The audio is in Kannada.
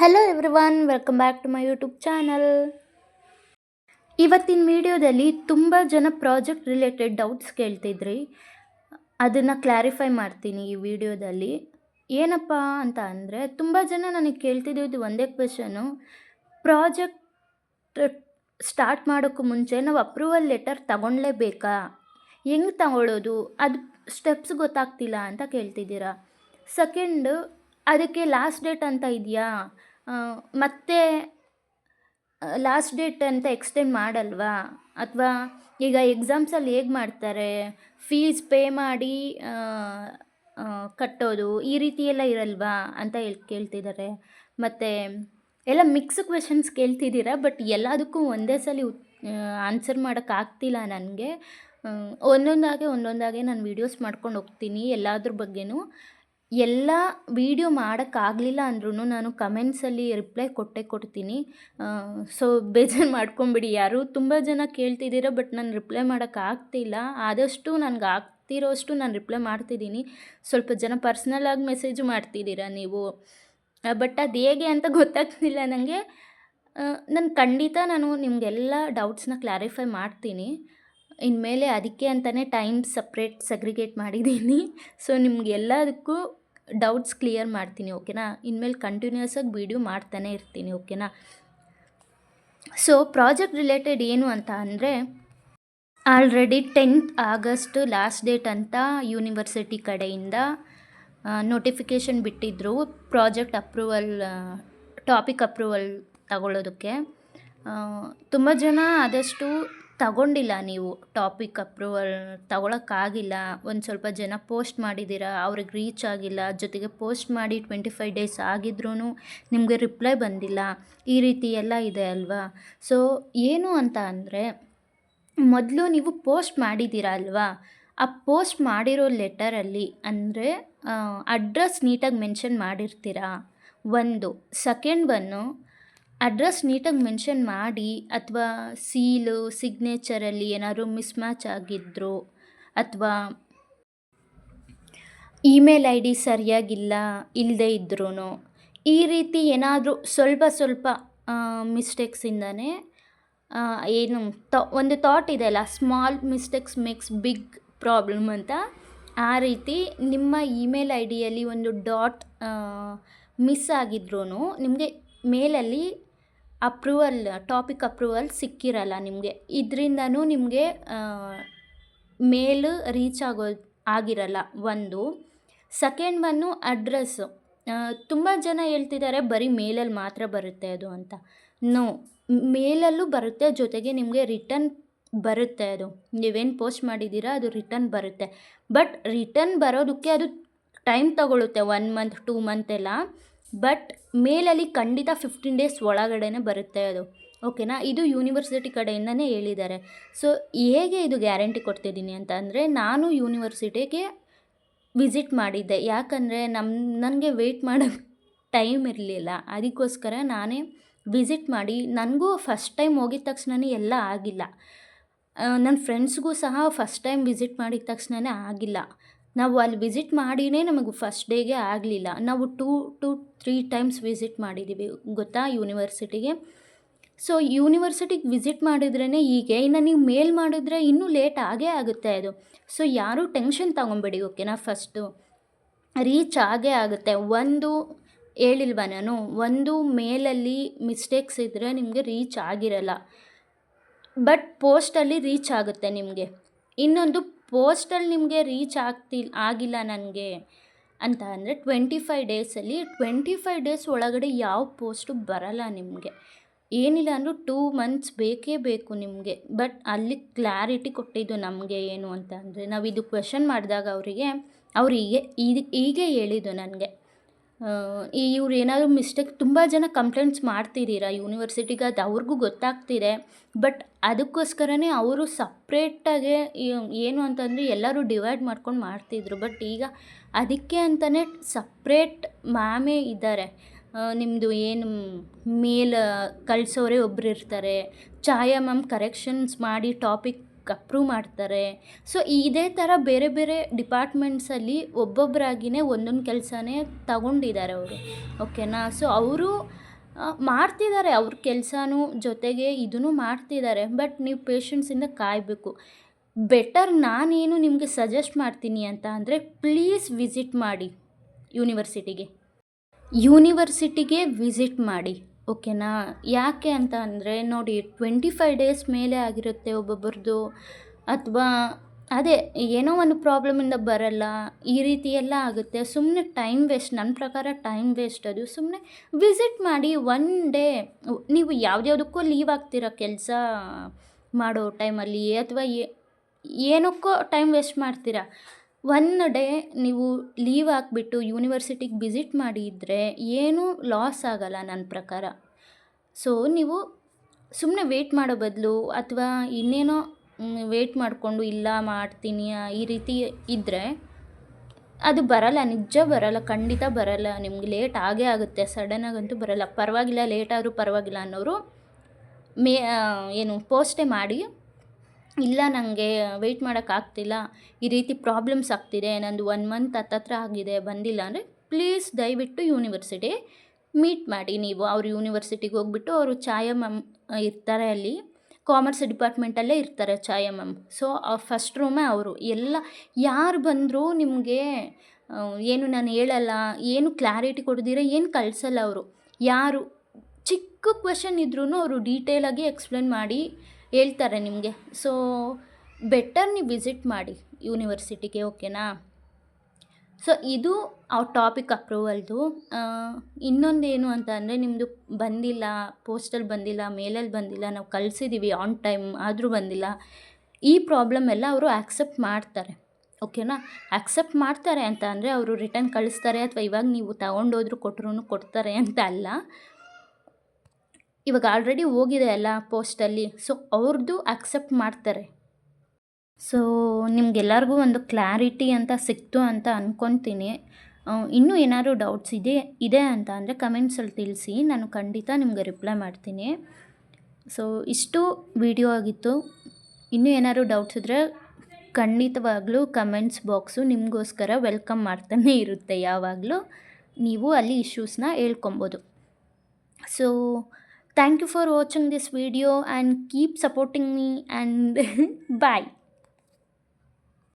Hello everyone, welcome back to my YouTube channel. ಇವತ್ತಿನ ವಿಡಿಯೋದಲ್ಲಿ ತುಂಬ ಜನ ಪ್ರಾಜೆಕ್ಟ್ ರಿಲೇಟೆಡ್ ಡೌಟ್ಸ್ ಕೇಳ್ತಿದ್ರಿ. ಅದನ್ನು ಕ್ಲಾರಿಫೈ ಮಾಡ್ತೀನಿ ಈ ವಿಡಿಯೋದಲ್ಲಿ. ಏನಪ್ಪ ಅಂತ ಅಂದರೆ, ತುಂಬ ಜನ ನನಗೆ ಕೇಳ್ತಿದ್ದು ಒಂದೇ ಕ್ವೆಶನು, ಪ್ರಾಜೆಕ್ಟ್ ಸ್ಟಾರ್ಟ್ ಮಾಡೋಕ್ಕೂ ಮುಂಚೆ ನಾವು ಅಪ್ರೂವಲ್ ಲೆಟರ್ ತಗೊಳ್ಳೇಬೇಕಾ, ಹೆಂಗೆ ತಗೊಳ್ಳೋದು, ಅದು ಸ್ಟೆಪ್ಸ್ ಗೊತ್ತಾಗ್ತಿಲ್ಲ ಅಂತ ಕೇಳ್ತಿದ್ದೀರಾ. ಸೆಕೆಂಡು, ಅದಕ್ಕೆ ಲಾಸ್ಟ್ ಡೇಟ್ ಅಂತ ಇದೆಯಾ, ಮತ್ತೆ ಲಾಸ್ಟ್ ಡೇಟ್ ಅಂತ ಎಕ್ಸ್ಟೆಂಡ್ ಮಾಡಲ್ವಾ, ಅಥವಾ ಈಗ ಎಕ್ಸಾಮ್ಸಲ್ಲಿ ಹೇಗೆ ಮಾಡ್ತಾರೆ, ಫೀಸ್ ಪೇ ಮಾಡಿ ಕಟ್ಟೋದು, ಈ ರೀತಿ ಎಲ್ಲ ಇರಲ್ವಾ ಅಂತ ಕೇಳ್ತಿದ್ದಾರೆ. ಮತ್ತು ಎಲ್ಲ ಮಿಕ್ಸ್ ಕ್ವೆಶನ್ಸ್ ಕೇಳ್ತಿದ್ದೀರಾ, ಬಟ್ ಎಲ್ಲದಕ್ಕೂ ಒಂದೇ ಸಲ ಆನ್ಸರ್ ಮಾಡೋಕ್ಕಾಗ್ತಿಲ್ಲ ನನಗೆ. ಒಂದೊಂದಾಗೆ ನಾನು ವೀಡಿಯೋಸ್ ಮಾಡ್ಕೊಂಡು ಹೋಗ್ತೀನಿ ಎಲ್ಲದ್ರ ಬಗ್ಗೆನೂ. ಎಲ್ಲ ವೀಡಿಯೋ ಮಾಡೋಕ್ಕಾಗಲಿಲ್ಲ ಅಂದ್ರೂ ನಾನು ಕಮೆಂಟ್ಸಲ್ಲಿ ರಿಪ್ಲೈ ಕೊಡ್ತೀನಿ. ಸೊ ಬೇಜಾರು ಮಾಡ್ಕೊಂಬಿಡಿ ಯಾರು. ತುಂಬ ಜನ ಕೇಳ್ತಿದ್ದೀರ, ಬಟ್ ನಾನು ರಿಪ್ಲೈ ಮಾಡೋಕ್ಕಾಗ್ತಿಲ್ಲ. ಆದಷ್ಟು ನನಗೆ ಆಗ್ತಿರೋಷ್ಟು ನಾನು ರಿಪ್ಲೈ ಮಾಡ್ತಿದ್ದೀನಿ. ಸ್ವಲ್ಪ ಜನ ಪರ್ಸ್ನಲಾಗಿ ಮೆಸೇಜು ಮಾಡ್ತಿದ್ದೀರಾ ನೀವು, ಬಟ್ ಅದು ಹೇಗೆ ಅಂತ ಗೊತ್ತಾಗ್ತಿಲ್ಲ ನನಗೆ. ಖಂಡಿತ ನಾನು ನಿಮಗೆಲ್ಲ ಡೌಟ್ಸ್ನ ಕ್ಲಾರಿಫೈ ಮಾಡ್ತೀನಿ. ಇನ್ಮೇಲೆ ಅದಕ್ಕೆ ಅಂತಲೇ ಟೈಮ್ ಸೆಗ್ರಿಗೇಟ್ ಮಾಡಿದ್ದೀನಿ. ಸೊ ನಿಮಗೆಲ್ಲದಕ್ಕೂ ಡೌಟ್ಸ್ ಕ್ಲಿಯರ್ ಮಾಡ್ತೀನಿ, ಓಕೆನಾ. ಇನ್ಮೇಲೆ ಕಂಟಿನ್ಯೂಸ್ ಆಗಿ ವೀಡಿಯೋ ಮಾಡ್ತಾನೆ ಇರ್ತೀನಿ, ಓಕೆನಾ. ಸೊ ಪ್ರಾಜೆಕ್ಟ್ ರಿಲೇಟೆಡ್ ಏನು ಅಂತ ಅಂದರೆ, already 10th August last date ಅಂತ ಯೂನಿವರ್ಸಿಟಿ ಕಡೆಯಿಂದ ನೋಟಿಫಿಕೇಷನ್ ಬಿಟ್ಟಿದ್ದರು ಪ್ರಾಜೆಕ್ಟ್ ಅಪ್ರೂವಲ್, ಟಾಪಿಕ್ ಅಪ್ರೂವಲ್ ತಗೊಳ್ಳೋದಕ್ಕೆ. ತುಂಬ ಜನ ಆದಷ್ಟು ತಗೊಂಡಿಲ್ಲ, ನೀವು ಟಾಪಿಕ್ ಅಪ್ರೂವಲ್ ತಗೊಳಕ್ಕಾಗಿಲ್ಲ. ಒಂದು ಸ್ವಲ್ಪ ಜನ ಪೋಸ್ಟ್ ಮಾಡಿದ್ದೀರಾ, ಅವ್ರಿಗೆ ರೀಚ್ ಆಗಿಲ್ಲ. ಜೊತೆಗೆ ಪೋಸ್ಟ್ ಮಾಡಿ 25 ಡೇಸ್ ಆಗಿದ್ರೂ ನಿಮಗೆ ರಿಪ್ಲೈ ಬಂದಿಲ್ಲ. ಈ ರೀತಿ ಎಲ್ಲ ಇದೆ ಅಲ್ವಾ. ಸೊ ಏನು ಅಂತ ಅಂದರೆ, ಮೊದಲು ನೀವು ಪೋಸ್ಟ್ ಮಾಡಿದ್ದೀರಾ ಅಲ್ವಾ, ಆ ಪೋಸ್ಟ್ ಮಾಡಿರೋ ಲೆಟರಲ್ಲಿ ಅಂದರೆ ಅಡ್ರೆಸ್ ನೀಟಾಗಿ ಮೆನ್ಷನ್ ಮಾಡಿರ್ತೀರಾ ಒಂದು. ಸೆಕೆಂಡ್ ಒನ್ನು, ಅಡ್ರೆಸ್ ನೀಟಾಗಿ ಮೆನ್ಷನ್ ಮಾಡಿ, ಅಥವಾ ಸೀಲು ಸಿಗ್ನೇಚರಲ್ಲಿ ಏನಾದ್ರು ಮಿಸ್ಮ್ಯಾಚ್ ಆಗಿದ್ರು, ಅಥವಾ ಇಮೇಲ್ ID ಸರಿಯಾಗಿಲ್ಲ ಇಲ್ಲದೇ ಇದ್ರೂ, ಈ ರೀತಿ ಏನಾದರೂ ಸ್ವಲ್ಪ ಮಿಸ್ಟೇಕ್ಸಿಂದನೇ ಏನು ಒಂದು ಥಾಟ್ ಇದೆಯಲ್ಲ, small mistakes makes big problem ಅಂತ. ಆ ರೀತಿ ನಿಮ್ಮ ಇಮೇಲ್ IDಯಲ್ಲಿ ಒಂದು ಡಾಟ್ ಮಿಸ್ ಆಗಿದ್ರೂ ನಿಮಗೆ ಮೇಲಲ್ಲಿ ಅಪ್ರೂವಲ್, ಟಾಪಿಕ್ ಅಪ್ರೂವಲ್ ಸಿಕ್ಕಿರಲ್ಲ ನಿಮಗೆ. ಇದರಿಂದನೂ ನಿಮಗೆ ಮೇಲ್ ರೀಚ್ ಆಗಿರಲ್ಲ ಒಂದು. Second one, address. ತುಂಬ ಜನ ಹೇಳ್ತಿದ್ದಾರೆ ಬರೀ ಮೇಲಲ್ಲಿ ಮಾತ್ರ ಬರುತ್ತೆ ಅದು ಅಂತ. ನೋ, ಮೇಲಲ್ಲೂ ಬರುತ್ತೆ, ಜೊತೆಗೆ ನಿಮಗೆ ರಿಟರ್ನ್ ಬರುತ್ತೆ. ಅದು ನೀವೇನು ಪೋಸ್ಟ್ ಮಾಡಿದ್ದೀರಾ ಅದು ರಿಟರ್ನ್ ಬರುತ್ತೆ. ಬಟ್ ರಿಟರ್ನ್ ಬರೋದಕ್ಕೆ ಅದು ಟೈಮ್ ತಗೊಳ್ಳುತ್ತೆ, 1 ಮಂತ್ 2 ಮಂತ್ ಎಲ್ಲ. ಬಟ್ ಮೇಲಲ್ಲಿ ಖಂಡಿತ 15 ಡೇಸ್ ಒಳಗಡೆ ಬರುತ್ತೆ ಅದು, ಓಕೆನಾ. ಇದು ಯೂನಿವರ್ಸಿಟಿ ಕಡೆಯಿಂದನೇ ಹೇಳಿದ್ದಾರೆ. ಸೊ ಹೇಗೆ ಇದು ಗ್ಯಾರಂಟಿ ಕೊಡ್ತಿದ್ದೀನಿ ಅಂತ ಅಂದರೆ, ನಾನು ಯೂನಿವರ್ಸಿಟಿಗೆ ವಿಸಿಟ್ ಮಾಡಿದ್ದೆ. ಯಾಕಂದರೆ ನನಗೆ ವೆಯ್ಟ್ ಮಾಡೋಕ್ಕೆ ಟೈಮ್ ಇರಲಿಲ್ಲ, ಅದಕ್ಕೋಸ್ಕರ ನಾನೇ ವಿಸಿಟ್ ಮಾಡಿ, ನನಗೂ ಫಸ್ಟ್ ಟೈಮ್ ಹೋಗಿದ ತಕ್ಷಣವೇ ಎಲ್ಲ ಆಗಿಲ್ಲ. ನನ್ನ ಫ್ರೆಂಡ್ಸ್ಗೂ ಸಹ ಫಸ್ಟ್ ಟೈಮ್ ವಿಸಿಟ್ ಮಾಡಿದ ತಕ್ಷಣವೇ ಆಗಿಲ್ಲ. ನಾವು ಅಲ್ಲಿ ವಿಸಿಟ್ ಮಾಡಿಯೇ ನಮಗೆ ಫಸ್ಟ್ ಡೇಗೆ ಆಗಲಿಲ್ಲ. ನಾವು 2-3 ಟೈಮ್ಸ್ ವಿಸಿಟ್ ಮಾಡಿದ್ದೀವಿ ಗೊತ್ತಾ ಯೂನಿವರ್ಸಿಟಿಗೆ. ಸೊ ಯೂನಿವರ್ಸಿಟಿಗೆ ವಿಸಿಟ್ ಮಾಡಿದ್ರೇ ಹೀಗೆ. ಇನ್ನು ನೀವು ಮೇಲ್ ಮಾಡಿದ್ರೆ ಇನ್ನೂ ಲೇಟ್ ಆಗೇ ಆಗುತ್ತೆ ಅದು. ಸೊ ಯಾರೂ ಟೆನ್ಷನ್ ತೊಗೊಬೇಡಿ, ಓಕೆನಾ. ಫಸ್ಟು ರೀಚ್ ಆಗೇ ಆಗುತ್ತೆ. ಒಂದು ಹೇಳಿಲ್ವ ನಾನು, ಒಂದು ಮೇಲಲ್ಲಿ ಮಿಸ್ಟೇಕ್ಸ್ ಇದ್ದರೆ ನಿಮಗೆ ರೀಚ್ ಆಗಿರಲ್ಲ, ಬಟ್ ಪೋಸ್ಟಲ್ಲಿ ರೀಚ್ ಆಗುತ್ತೆ ನಿಮಗೆ. ಇನ್ನೊಂದು, ಪೋಸ್ಟಲ್ಲಿ ನಿಮಗೆ ರೀಚ್ ಆಗಿಲ್ಲ ನನಗೆ ಅಂತ ಅಂದರೆ 25 ಡೇಸಲ್ಲಿ, 25 ಡೇಸ್ ಒಳಗಡೆ ಯಾವ ಪೋಸ್ಟು ಬರಲ್ಲ ನಿಮಗೆ. ಏನಿಲ್ಲ ಅಂದರೂ 2 ಮಂತ್ಸ್ ಬೇಕೇ ಬೇಕು ನಿಮಗೆ. ಬಟ್ ಅಲ್ಲಿ ಕ್ಲಾರಿಟಿ ಕೊಟ್ಟಿದ್ದು ನಮಗೆ ಏನು ಅಂತ ಅಂದರೆ, ನಾವು ಇದು ಕ್ವೆಶನ್ ಮಾಡಿದಾಗ ಅವ್ರು ಹೀಗೆ ಹೇಳಿದ್ದು ನನಗೆ. ಇವ್ರು ಏನಾದರೂ ಮಿಸ್ಟೇಕ್, ತುಂಬ ಜನ ಕಂಪ್ಲೇಂಟ್ಸ್ ಮಾಡ್ತಿದ್ದೀರಾ ಯೂನಿವರ್ಸಿಟಿಗೆ, ಅದು ಅವ್ರಿಗೂ ಗೊತ್ತಾಗ್ತಿದೆ. ಬಟ್ ಅದಕ್ಕೋಸ್ಕರನೇ ಅವರು ಸಪ್ರೇಟಾಗೆ ಏನು ಅಂತಂದರೆ ಎಲ್ಲರೂ ಡಿವೈಡ್ ಮಾಡ್ಕೊಂಡು ಮಾಡ್ತಿದ್ರು. ಬಟ್ ಈಗ ಅದಕ್ಕೆ ಅಂತಲೇ ಸಪ್ರೇಟ್ ಮ್ಯಾಮೇ ಇದ್ದಾರೆ. ನಿಮ್ಮದು ಏನು ಮೇಲ್ ಕಳಿಸೋರೇ ಒಬ್ಬರು ಇರ್ತಾರೆ, ಛಾಯಾ ಮ್ಯಾಮ್ ಕರೆಕ್ಷನ್ಸ್ ಮಾಡಿ ಟಾಪಿಕ್ ಅಪ್ರೂವ್ ಮಾಡ್ತಾರೆ. ಸೊ ಇದೇ ಥರ ಬೇರೆ ಬೇರೆ ಡಿಪಾರ್ಟ್ಮೆಂಟ್ಸಲ್ಲಿ ಒಬ್ಬೊಬ್ಬರಾಗಿಯೇ ಒಂದೊಂದು ಕೆಲಸನೇ ತಗೊಂಡಿದ್ದಾರೆ ಅವರು, ಓಕೆನಾ. ಸೊ ಅವರು ಮಾಡ್ತಿದ್ದಾರೆ ಅವ್ರ ಕೆಲಸನೂ ಜೊತೆಗೆ ಇದನ್ನು ಮಾಡ್ತಿದ್ದಾರೆ. ಬಟ್ ನೀವು ಪೇಷನ್ಸಿಂದ ಕಾಯಬೇಕು. ಬೆಟರ್ ನಾನೇನು ನಿಮಗೆ ಸಜೆಸ್ಟ್ ಮಾಡ್ತೀನಿ ಅಂತ ಅಂದರೆ, ಪ್ಲೀಸ್ ವಿಸಿಟ್ ಮಾಡಿ ಯೂನಿವರ್ಸಿಟಿಗೆ. ವಿಸಿಟ್ ಮಾಡಿ, ಓಕೆನಾ? ಯಾಕೆ ಅಂತ ಅಂದರೆ ನೋಡಿ, 25 ಡೇಸ್ ಮೇಲೆ ಆಗಿರುತ್ತೆ ಒಬ್ಬೊಬ್ರದ್ದು, ಅಥವಾ ಅದೇ ಏನೋ ಒಂದು ಪ್ರಾಬ್ಲಮಿಂದ ಬರಲ್ಲ, ಈ ರೀತಿ ಎಲ್ಲ ಆಗುತ್ತೆ. ಸುಮ್ಮನೆ ಟೈಮ್ ವೇಸ್ಟ್, ನನ್ನ ಪ್ರಕಾರ ಟೈಮ್ ವೇಸ್ಟ್ ಅದು. ಸುಮ್ಮನೆ ವಿಸಿಟ್ ಮಾಡಿ 1 ಡೇ. ನೀವು ಯಾವುದ್ಯಾವುದಕ್ಕೋ ಲೀವ್ ಆಗ್ತೀರ ಕೆಲಸ ಮಾಡೋ ಟೈಮಲ್ಲಿ, ಅಥವಾ ಏನಕ್ಕೋ ಟೈಮ್ ವೇಸ್ಟ್ ಮಾಡ್ತೀರಾ. 1 ಡೇ ನೀವು ಲೀವ್ ಹಾಕ್ಬಿಟ್ಟು ಯೂನಿವರ್ಸಿಟಿಗೆ ವಿಸಿಟ್ ಮಾಡಿದರೆ ಏನೂ ಲಾಸ್ ಆಗಲ್ಲ ನನ್ನ ಪ್ರಕಾರ. ಸೊ ನೀವು ಸುಮ್ಮನೆ ವೇಟ್ ಮಾಡೋ ಬದಲು, ಅಥವಾ ಇನ್ನೇನೋ ವೇಟ್ ಮಾಡಿಕೊಂಡು ಇಲ್ಲ ಮಾಡ್ತೀನಿ ಈ ರೀತಿ ಇದ್ದರೆ ಅದು ಬರಲ್ಲ, ನಿಜ ಬರಲ್ಲ, ಖಂಡಿತ ಬರಲ್ಲ. ನಿಮ್ಗೆ ಲೇಟ್ ಆಗೇ ಆಗುತ್ತೆ, ಸಡನ್ನಾಗಂತೂ ಬರಲ್ಲ. ಪರವಾಗಿಲ್ಲ, ಲೇಟ್ ಆದರೂ ಪರವಾಗಿಲ್ಲ ಅನ್ನೋರು ಪೋಸ್ಟೇ ಮಾಡಿ, ಇಲ್ಲ ನನಗೆ ವೆಯ್ಟ್ ಮಾಡೋಕ್ಕಾಗ್ತಿಲ್ಲ, ಈ ರೀತಿ ಪ್ರಾಬ್ಲಮ್ಸ್ ಆಗ್ತಿದೆ, ನಂದು 1 ಮಂತ್ ಹತ್ತತ್ರ ಆಗಿದೆ ಬಂದಿಲ್ಲ ಅಂದರೆ, ಪ್ಲೀಸ್ ದಯವಿಟ್ಟು ಯೂನಿವರ್ಸಿಟಿ ಮೀಟ್ ಮಾಡಿ. ನೀವು ಅವ್ರ ಯೂನಿವರ್ಸಿಟಿಗೆ ಹೋಗ್ಬಿಟ್ಟು, ಅವರು ಛಾಯಾ ಮ್ಯಾಮ್ ಇರ್ತಾರೆ ಅಲ್ಲಿ, ಕಾಮರ್ಸ್ ಡಿಪಾರ್ಟ್ಮೆಂಟಲ್ಲೇ ಇರ್ತಾರೆ ಛಾಯಾ ಮ್ಯಾಮ್. ಸೊ ಫಸ್ಟ್ ರೂಮೇ ಅವರು. ಎಲ್ಲ ಯಾರು ಬಂದರೂ ನಿಮಗೆ ಏನು ನಾನು ಹೇಳಲ್ಲ, ಏನು ಕ್ಲಾರಿಟಿ ಕೊಡ್ದಿರ ಏನು ಕಳಿಸಲ್ಲ ಅವರು. ಯಾರು ಚಿಕ್ಕ ಕ್ವೆಶನ್ ಇದ್ರೂ ಅವರು ಡೀಟೇಲಾಗಿ ಎಕ್ಸ್ಪ್ಲೇನ್ ಮಾಡಿ ಹೇಳ್ತಾರೆ ನಿಮಗೆ. ಸೊ ಬೆಟರ್ ನೀವು ವಿಸಿಟ್ ಮಾಡಿ ಯೂನಿವರ್ಸಿಟಿಗೆ, ಓಕೆನಾ? ಸೊ ಇದು ಆ ಟಾಪಿಕ್ ಅಪ್ರೂವಲ್ದು. ಇನ್ನೊಂದೇನು ಅಂತ ಅಂದರೆ, ನಿಮ್ಮದು ಬಂದಿಲ್ಲ, ಪೋಸ್ಟಲ್ಲಿ ಬಂದಿಲ್ಲ, ಮೇಲಲ್ಲಿ ಬಂದಿಲ್ಲ, ನಾವು ಕಳಿಸಿದ್ದೀವಿ ಆನ್ ಟೈಮ್ ಆದರೂ ಬಂದಿಲ್ಲ, ಈ ಪ್ರಾಬ್ಲಮ್ ಎಲ್ಲ ಅವರು ಆ್ಯಕ್ಸೆಪ್ಟ್ ಮಾಡ್ತಾರೆ, ಓಕೆನಾ? ಆ್ಯಕ್ಸೆಪ್ಟ್ ಮಾಡ್ತಾರೆ ಅಂತ ಅಂದರೆ ಅವರು ರಿಟರ್ನ್ ಕಳಿಸ್ತಾರೆ, ಅಥವಾ ಇವಾಗ ನೀವು ತಗೊಂಡೋದ್ರು ಕೊಡ್ತಾರೆ ಅಂತ ಅಲ್ಲ. ಇವಾಗ ಆಲ್ರೆಡಿ ಹೋಗಿದೆ ಅಲ್ಲ ಪೋಸ್ಟಲ್ಲಿ, ಸೊ ಅವ್ರದ್ದು ಆಕ್ಸೆಪ್ಟ್ ಮಾಡ್ತಾರೆ. ಸೊ ನಿಮ್ಗೆಲ್ಲರಿಗೂ ಒಂದು ಕ್ಲಾರಿಟಿ ಅಂತ ಸಿಕ್ತು ಅಂತ ಅಂದ್ಕೊತೀನಿ. ಇನ್ನೂ ಏನಾದ್ರು ಡೌಟ್ಸ್ ಇದೆ ಅಂತ ಅಂದರೆ ಕಮೆಂಟ್ಸಲ್ಲಿ ತಿಳಿಸಿ, ನಾನು ಖಂಡಿತ ನಿಮಗೆ ರಿಪ್ಲೈ ಮಾಡ್ತೀನಿ. ಸೊ ಇಷ್ಟು ವಿಡಿಯೋ ಆಗಿತ್ತು. ಇನ್ನೂ ಏನಾದ್ರು ಡೌಟ್ಸ್ ಇದ್ದರೆ ಖಂಡಿತವಾಗ್ಲೂ ಕಮೆಂಟ್ಸ್ ಬಾಕ್ಸು ನಿಮಗೋಸ್ಕರ ವೆಲ್ಕಮ್ ಮಾಡ್ತಾನೆ ಇರುತ್ತೆ. ಯಾವಾಗಲೂ ನೀವು ಅಲ್ಲಿ ಇಶ್ಯೂಸ್ನ ಹೇಳ್ಕೊಬೋದು. So thank you for watching this video and keep supporting me, and bye.